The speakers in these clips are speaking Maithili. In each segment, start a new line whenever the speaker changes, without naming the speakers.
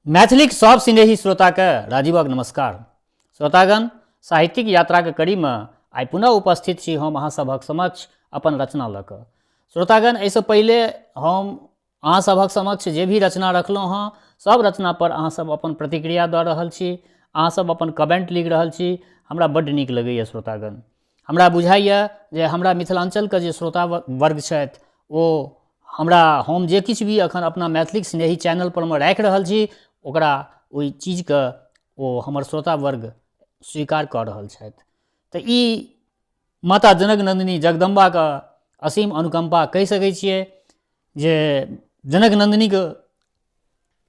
मैथिलीक सब स्नेही श्रोताके राजीवक नमस्कार। श्रोतागण, साहित्यिक यात्राके कड़ीमे आइ पुनः उपस्थित छी हम अहाँ सभक समक्ष अपन रचना लऽ कऽ। श्रोतागण, एहिसँ पहिले हम अहाँ सभक समक्ष जे भी रचना रखलहुँ हँ सब रचना पर अहाँ सब अपन प्रतिक्रिया दऽ रहल छी, अहाँ सब अपन कमेंट लिख रहल छी। हमरा बड्ड नीक लगैए श्रोतागण। हमरा बुझाइए जे हमरा मिथिलाञ्चलके जे श्रोता वर्ग छथि ओ हमरा हम जे किछु भी एखन अपना मैथिलीक स्नेही चैनल परमे राखि रहल छी ओकरा ओहि चीजके ओ हमर श्रोता वर्ग स्वीकार कऽ रहल छथि। तऽ ई माता जनक नन्दिनी जगदम्बाके असीम अनुकम्पा कहि सकै छियै जे जनक नन्दिनीके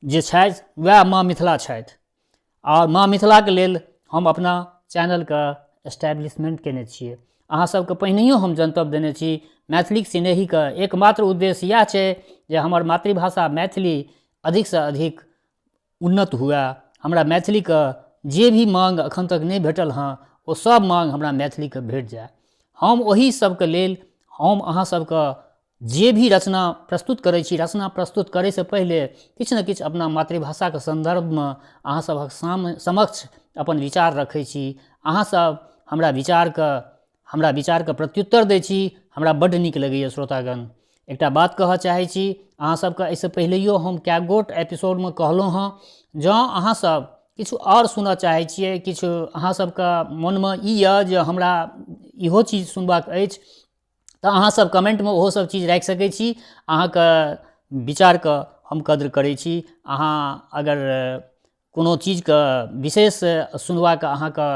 जे छथि वएह माँ मिथिला छथि। आओर माँ मिथिलाके लेल हम अपना चैनलके एस्टैब्लिशमेंट केने छियै। अहाँ सबके पहिनहियो हम जनतब देने छी, मैथिलीक स्नेहीके एकमात्र उद्देश्य इएह छै जे हमर मातृभाषा मैथिली अधिकसँ अधिक उन्नत हुए। हमरा मैथिलीके जे भी माँग एखन तक नहि भेटल हँ ओ सब माँग हमरा मैथिलीके भेट जाए। हम ओही सबके लेल हम अहाँ सबके जे भी रचना प्रस्तुत करै छी, रचना प्रस्तुत करैसँ पहिले किछु ने किछु अपना मातृभाषाके सन्दर्भमे अहाँ सभक समक्ष अपन विचार रखै छी। अहाँ सब हमरा विचारके प्रत्युत्तर दै छी। हमरा बड्ड नीक लगैए श्रोतागण। एकटा बात कहऽ चाहै छी, अहाँ सबके एहिसँ पहिलेयो हम कए गोट एपिसोडमे कहलहुँ हँ, जँ अहाँसब किछु आओर सुनऽ चाहै छियै, किछु अहाँ सबके मोनमे ई यऽ जे हमरा इहो चीज सुनबाक अछि, तऽ अहाँसब कमेंटमे ओहो सब चीज राखि सकै छी। अहाँके विचारके हम कद्र करै छी। अहाँ अगर कोनो चीजके विशेष सुनबाके अहाँके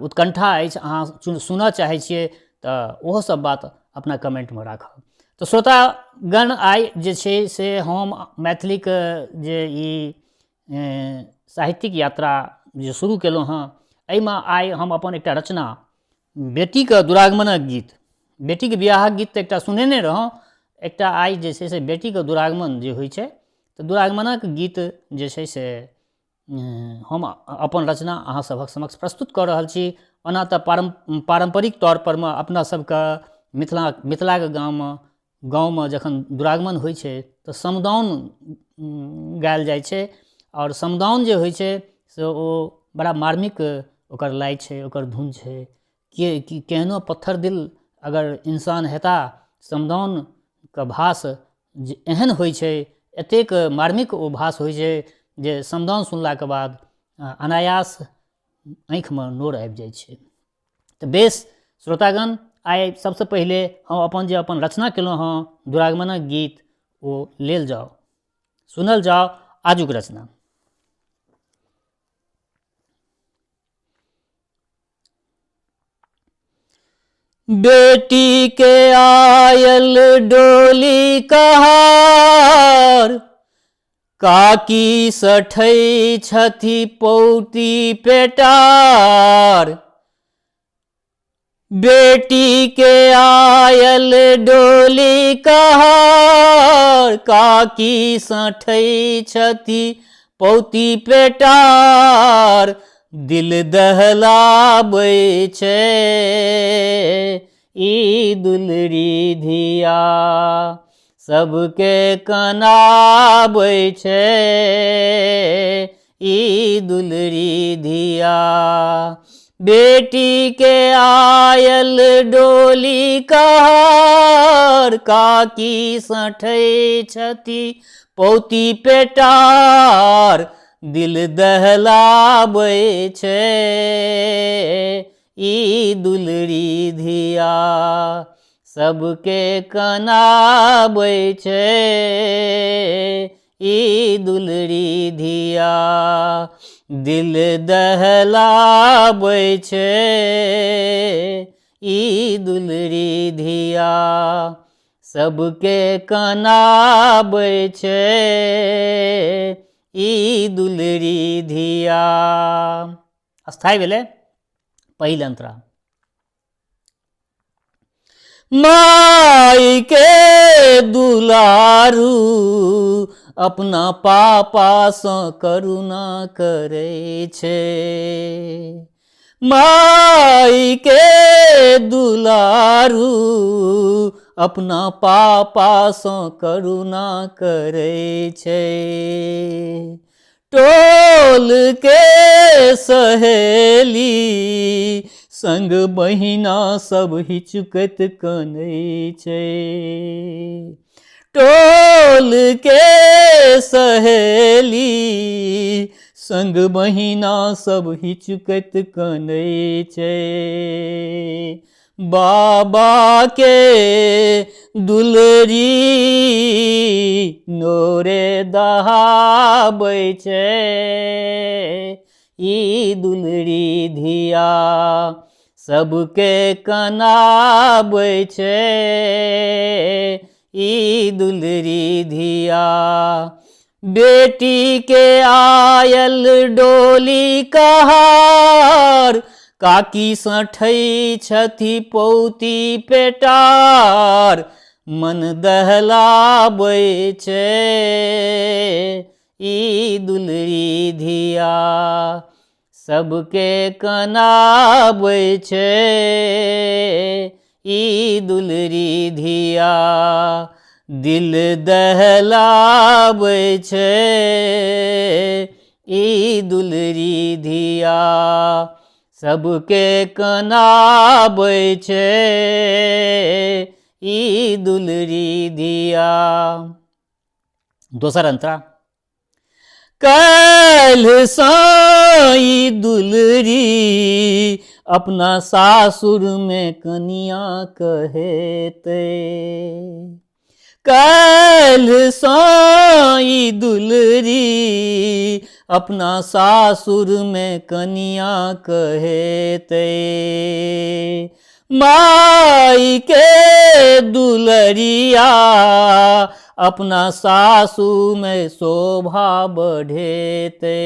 उत्कण्ठा अछि, अहाँ सुनऽ चाहै छियै, तऽ ओहो सब बात अपना कमेंटमे राखब। तऽ श्रोतागण, आइ जे छै से हम मैथिलीके जे ई साहित्यिक यात्रा जे शुरू केलहुँ हँ, एहिमे आइ हम अपन एकटा रचना बेटीके दुरागमनक गीत, बेटीके बिआहक गीत तऽ एकटा सुनेने रहौँ, एकटा आइ जे छै से बेटीके दुरागमन जे होइ छै तऽ दुरागमनक गीत जे छै से हम अपन रचना अहाँ सभक समक्ष प्रस्तुत कऽ रहल छी। ओना तऽ पारम्परिक तौर परमे अपना सबके मिथिलाके गाँवमे जखन दुरागमन होइ छै तऽ समदाउन गायल जाइ छै। आओर समदाउन जे होइ छै से ओ बड़ा मार्मिक ओकर लय छै, ओकर धुन छै। केहनो पत्थर दिल अगर इंसान हेता, समदाउनके भास जे एहन होइ छै, एतेक मार्मिक ओ भास होइ छै जे समदाउन सुनलाके बाद अनायास आँखिमे नोर आबि जाइ छै। तऽ बेस श्रोतागण, आइ सबसँ पहिले हम अपन रचना केलहुँ हँ दुरागमनक गीत, ओ लेल जाओ, सुनल जाओ आजुक रचना। बेटी के आयल डोली कहार, काकी सठै छथि पौती पेटार। बेटी के आयल डोली कहार, काकी सठै छथि पौती पेटार। दिल दहलाबै छै ई दुलरी धिया, सबके कनाबै छै ई दुलरी धिया। बेटी के आयल डोली कहार, काकी सठै छथि पौती पेटार। दिल दहलाबै छै ई दुलरी धिया, सबके कनाबै छै ई दुलरी धिया। दिल दहलाबै छै ई दुलरी धिया, सबके कनाबै छै ई दुलरी धिया। स्थायी भेलै पहिल अंतरा। माई के दुलारू अपना पापा सँ करुणा करै छै। माई के दुलारू अपना पापा सँ करुणा करै छै। टोल के सहेली संग बहिना सब हिचकत कनै छै। टोल के सहेली संग बहिना सब हिचकत कनै छै। बाबा के दुलरी नोरे दहाबै छै। ई दुलरी धिया सबके कनाबै छै। ई दुलरी धिया बेटी के आयल डोली कहार, काकी सठै छथि पौती पेटार, मन दहलाबै छै। ई दुलरी धिया सबके कनाबै छै। ई दुलरी धिया दिल दहलाबै छै। ई दुलरी धिया सबके कनाबै छै। ई दुलरी धिया। दोसर अंतरा। कैल साई दुलरी अपना सासुर में कनिया कहेते। कैल साई दुलरी अपना सासुर में कनिया कहेते। माई के दुलरिया अपना सासु में शोभा बढ़ेते।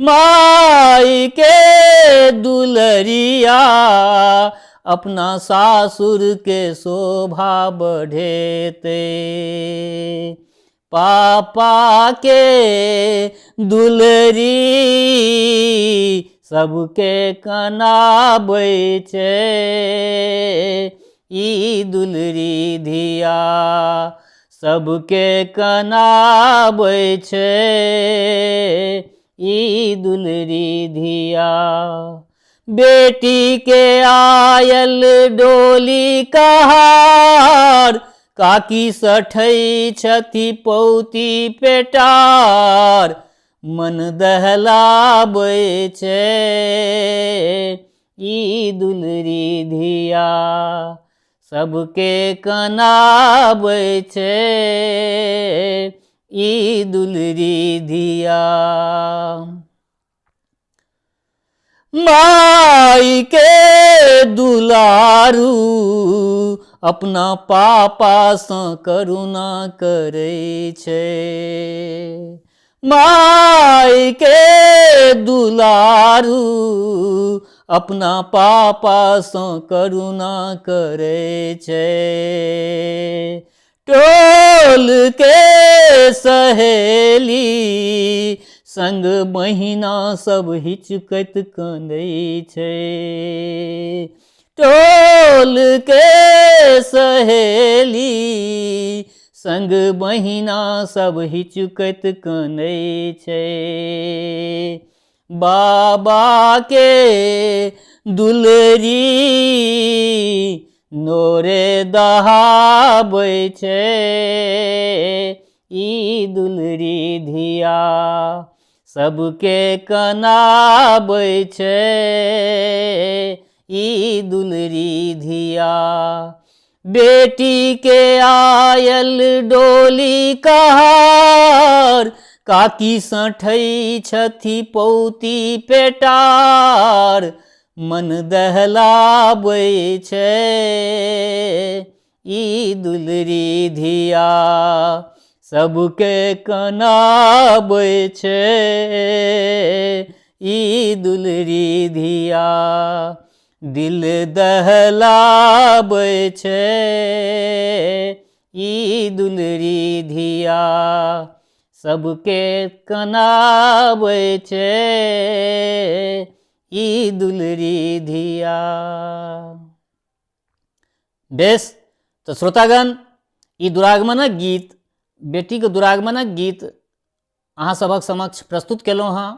माई के दुलरिया अपना सासुर के शोभा बढ़ेते। पापा के दुलरी सबके कनाबै छै। ई दुलरी धिया सबके कनाबै छै। ई दुलरी धिया बेटी के आयल डोली कहार, काकी सठै छथि पौती पेटार, मन दहलाबै छै। ई दुलरी धिया सबके कनाबै छै। ई दुलरी धिया माई के दुलारू अपना पापा सँ करुणा करै छै। माई के दुलारू अपना पापा सँ करुणा करै छै। टोल के सहेली संग बहिना सब हिचकत कनै छै। टोल के सहेली संग बहिना सब हिचकत कनै छै। बाबा के दुलरी नोरे दहाबै छै। ई दुलरी धिया सबके कनाबै छै। ई दुलरी धिया बेटी के आयल डोली कहार, काकी सठै छथि पौती पेटार, मन दहलाबै छै। ई दुलरी धिया सबके कनाबै छै। ई दुलरी धिया दिल दहलाबै छै। ई दुलरी धिया सबके कनाबै छै। ई दुलरी धिया। बेस तो श्रोतागण, ई दुरागमनक गीत, बेटी के दुरागमनक गीत अहाँ सभक समक्ष प्रस्तुत केलहुँ हँ।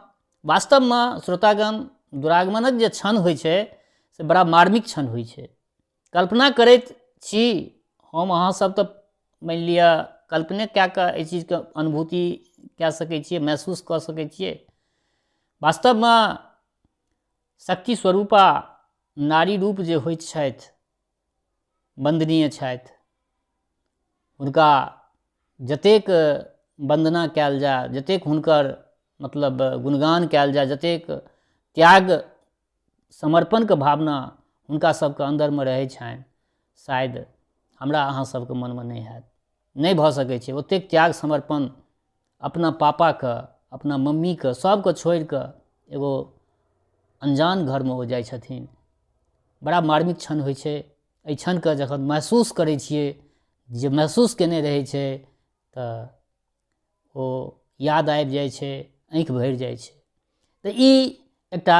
वास्तवमे श्रोतागण, दुरागमनक जे क्षण होइ छै से बड़ा मार्मिक क्षण होइ छै। कल्पना करैत छी हम अहाँ सब, तऽ मानि लिअ कल्पने कए कऽ एहि चीजके अनुभूति कए सकै छियै, महसूस कऽ सकै छियै। वास्तवमे शक्ति स्वरूपा नारी रूप जे होइत छथि, वन्दनीय छथि, हुनका जतेक वन्दना कयल जाय, जतेक हुनकर मतलब गुणगान कयल जाय, जतेक त्याग समर्पणके भावना हुनका सबके अन्दरमे रहै छनि, शायद हमरा अहाँ सबके मनमे नहि हैत, नहि भऽ सकै छै। ओतेक त्याग समर्पण अपना पापाके, अपना मम्मीके, सबके छोड़ि कऽ एगो अनजान घरमे ओ जाइ छथिन। बड़ा मार्मिक क्षण होइ छै। एहि क्षणके जखन महसूस करै छियै, जे महसूस केने रहै छै, तऽ ओ याद आबि जाइ छै, आँखि भरि जाइ छै। तऽ ई एकटा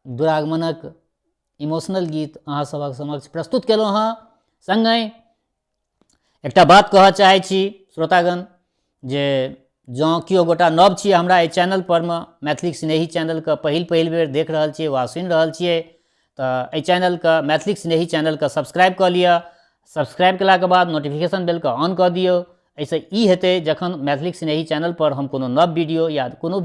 दुरागमनक इमोशनल गीत अहाँ सभक समक्ष प्रस्तुत केलहुँ हँ। सङ्गहि एकटा बात कहऽ चाहै छी श्रोतागण, जे जँ केओ गोटा नव छियै हमरा एहि चैनलपरमे, मैथिली स्नेही चैनलके पहिल बेर देख रहल छियै वा सुनि रहल छियै, तऽ एहि चैनलके, मैथिली स्नेही चैनलके सब्सक्राइब कऽ लिअ। सब्सक्राइब कयलाके बाद नोटिफिकेशन बेलके ऑन कऽ दियौ। एहिसँ ई हेतै, जखन मैथिली स्नेही चैनलपर हम कोनो नव वीडियो या कोनो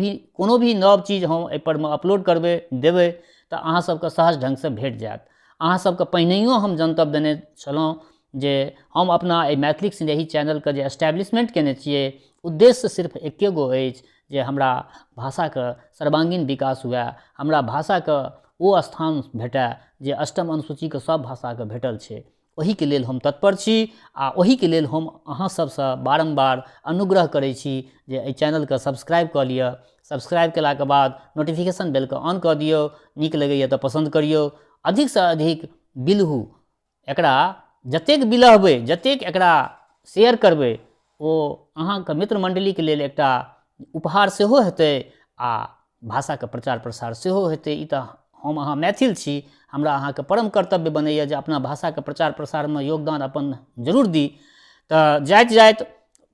भी नव चीज हम एहिपरमे अपलोड करबै, देबै, तऽ अहाँ सबके सहज ढङ्गसँ भेट जायत। अहाँ सबके पहिनहियो हम जनतब देने छलहुँ जे हम अपना एहि मैथिली स्नेही चैनलके जे एस्टैब्लिशमेंट केने छियै, उद्देश्य सिर्फ एके गो अछि, जे हमरा भाषाके सर्वांगीण विकास हुए, हमरा भाषाके ओ स्थान भेटय जे अष्टम अनुसूचीके सब भाषाके भेटल छै। ओहीके लेल हम तत्पर छी, आ ओहीके लेल हम अहाँ सबसँ बारम्बार अनुग्रह करै छी जे एहि चैनलके सब्सक्राइब कऽ लिअ। सब्सक्राइब कयलाके बाद नोटिफिकेशन बेलके ऑन कऽ दियौ। नीक लगैए तऽ पसन्द करियौ। अधिकसँ अधिक बिलहू एकरा, जतेक बिलहबै, जतेक एकरा शेयर करबै, ओ अहाँके मित्र मण्डलीके लेल एकटा उपहार सेहो हेतै, आ भाषाके प्रचार प्रसार सेहो हेतै। ई तऽ हम अहाँ मैथिल छी, हमरा अहाँके परम कर्तव्य बनैए जे अपना भाषाके प्रचार प्रसारमे योगदान अपन जरूर दी। तऽ जाइत जाइत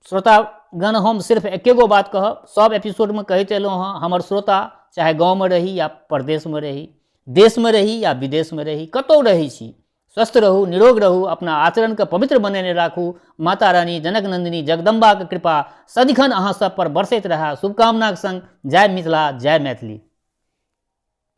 श्रोतागण, हम सिर्फ एके गो बात कहब, सब एपिसोडमे कहैत एलहुँ हँ, हमर श्रोता चाहे गाँवमे रही या परदेशमे रही, देशमे रही या विदेशमे रही, कतहु रहै छी, स्वस्थ रहू, निरोग रहू, अपना आचरणके पवित्र बनेने राखू। माता रानी जनक नंदिनी जगदम्बाके कृपा सदिखन अहाँ सब पर बरसैत रहै। शुभकामनाक संग जय मिथिला, जय मैथिली।